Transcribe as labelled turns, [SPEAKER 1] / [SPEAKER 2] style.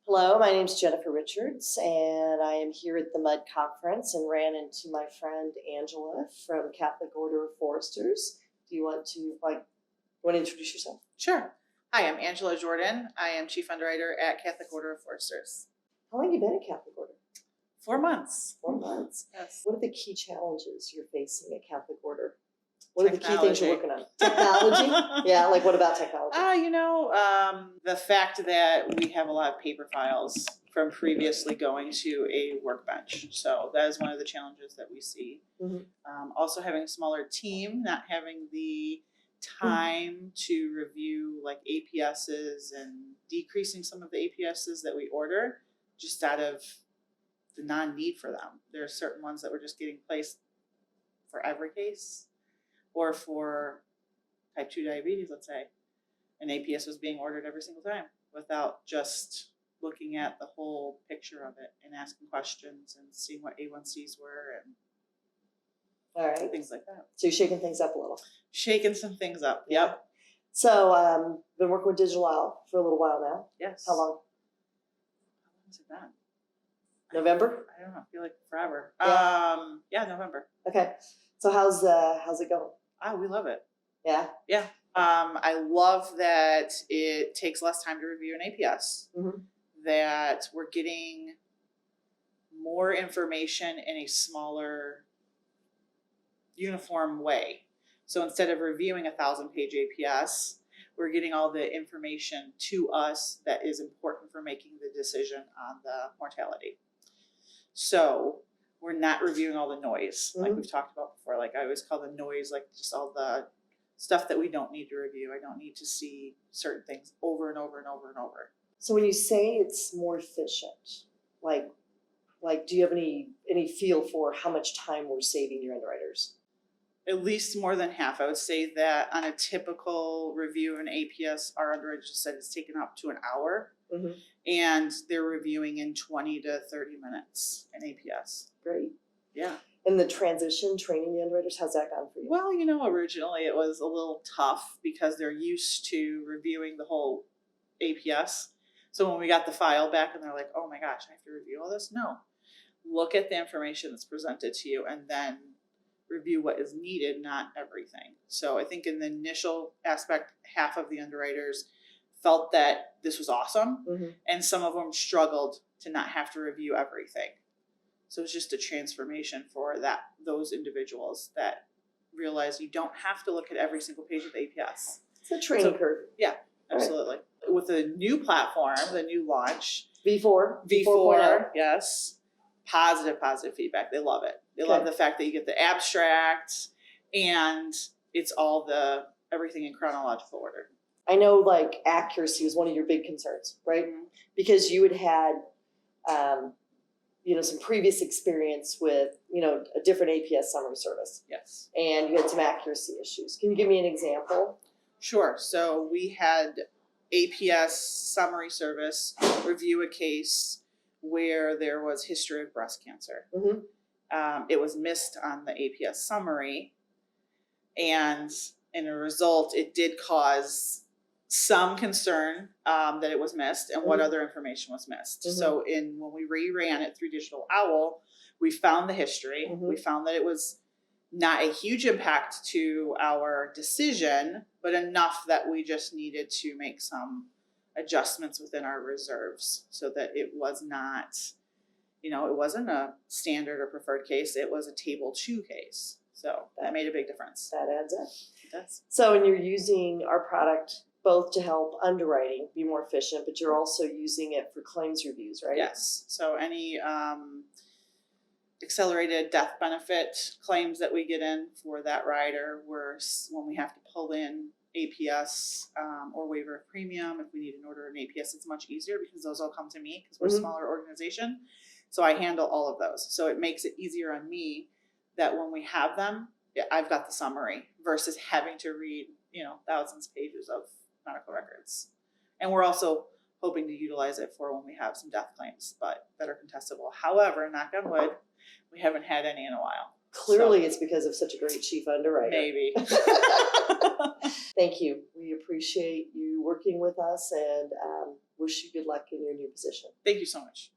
[SPEAKER 1] Hello, my name is Jennifer Richards, and I am here at the MUD conference and ran into my friend Angela from Catholic Order of Foresters. Do you want to introduce yourself?
[SPEAKER 2] Sure. Hi, I'm Angela Jordan. I am Chief Underwriter at Catholic Order of Foresters.
[SPEAKER 1] How long have you been at Catholic Order?
[SPEAKER 2] 4 months.
[SPEAKER 1] 4 months.
[SPEAKER 2] Yes.
[SPEAKER 1] What are the key challenges you're facing at Catholic Order? What are the key things you're working on? Technology? Yeah, like what about technology?
[SPEAKER 2] The fact that we have a lot of paper files from previously going to a workbench. So that is one of the challenges that we see. Mm-hmm. Also having a smaller team, not having the time to review like APSs and decreasing some of the APSs that we order just out of the non-need for them. There are certain ones that we're just getting placed for every case. Or for type 2 diabetes, let's say, an APS was being ordered every single time without just looking at the whole picture of it and asking questions and seeing what A1Cs were and
[SPEAKER 1] all right,
[SPEAKER 2] things like that.
[SPEAKER 1] So you're shaking things up a little.
[SPEAKER 2] Shaking some things up, yep.
[SPEAKER 1] So been working with DigitalOwl for a little while now.
[SPEAKER 2] Yes.
[SPEAKER 1] How long?
[SPEAKER 2] How long has it been?
[SPEAKER 1] November?
[SPEAKER 2] I don't know. I feel like forever.
[SPEAKER 1] Yeah,
[SPEAKER 2] November.
[SPEAKER 1] Okay. So how's it going?
[SPEAKER 2] Oh, we love it.
[SPEAKER 1] Yeah?
[SPEAKER 2] Yeah. I love that it takes less time to review an APS, that we're getting more information in a smaller, uniform way. So instead of reviewing a 1,000-page APS, we're getting all the information to us that is important for making the decision on the mortality. So we're not reviewing all the noise, like we've talked about before. Like I always call the noise, like just all the stuff that we don't need to review. I don't need to see certain things over and over and over and over.
[SPEAKER 1] So when you say it's more efficient, like do you have any feel for how much time we're saving your underwriters?
[SPEAKER 2] At least more than half. I would say that on a typical review of an APS, our underwriters just said it's taken up to an hour. And they're reviewing in 20 to 30 minutes an APS.
[SPEAKER 1] Great.
[SPEAKER 2] Yeah.
[SPEAKER 1] And the transition, training the underwriters, how's that gone for you?
[SPEAKER 2] Well, originally it was a little tough because they're used to reviewing the whole APS. So when we got the file back and they're like, oh my gosh, I have to review all this? No. Look at the information that's presented to you and then review what is needed, not everything. So I think in the initial aspect, half of the underwriters felt that this was awesome, and some of them struggled to not have to review everything. So it's just a transformation for those individuals that realize you don't have to look at every single page of the APS.
[SPEAKER 1] It's a training curve.
[SPEAKER 2] Yeah, absolutely. Right. With the new platform, the new launch,
[SPEAKER 1] V4,
[SPEAKER 2] yes, positive feedback. They love it. They love the fact that you get the abstract and it's all everything in chronological order.
[SPEAKER 1] I know like accuracy was one of your big concerns, right? Because you had some previous experience with, a different APS summary service.
[SPEAKER 2] Yes. And
[SPEAKER 1] you had some accuracy issues. Can you give me an example?
[SPEAKER 2] Sure. So we had APS summary service review a case where there was history of breast cancer. It was missed on the APS summary, and in a result, it did cause some concern that it was missed and what other information was missed. So when we reran it through DigitalOwl, we found the history. We found that it was not a huge impact to our decision, but enough that we just needed to make some adjustments within our reserves so that it was not, it wasn't a standard or preferred case. It was a table 2 case. So that made a big difference.
[SPEAKER 1] That adds up.
[SPEAKER 2] It does.
[SPEAKER 1] So, and you're using our product both to help underwriting be more efficient, but you're also using it for claims reviews, right?
[SPEAKER 2] Yes. So any accelerated death benefit claims that we get in for that rider, when we have to pull in APS or waiver of premium, if we need an order in APS, it's much easier because those all come to me because we're a smaller organization. So I handle all of those. So it makes it easier on me that when we have them, I've got the summary versus having to read, thousands of pages of medical records. And we're also hoping to utilize it for when we have some death claims, but that are contestable. However, knock on wood, we haven't had any in a while.
[SPEAKER 1] Clearly it's because of such a great chief underwriter.
[SPEAKER 2] Maybe.
[SPEAKER 1] Thank you. We appreciate you working with us, and wish you good luck in your new position.
[SPEAKER 2] Thank you so much.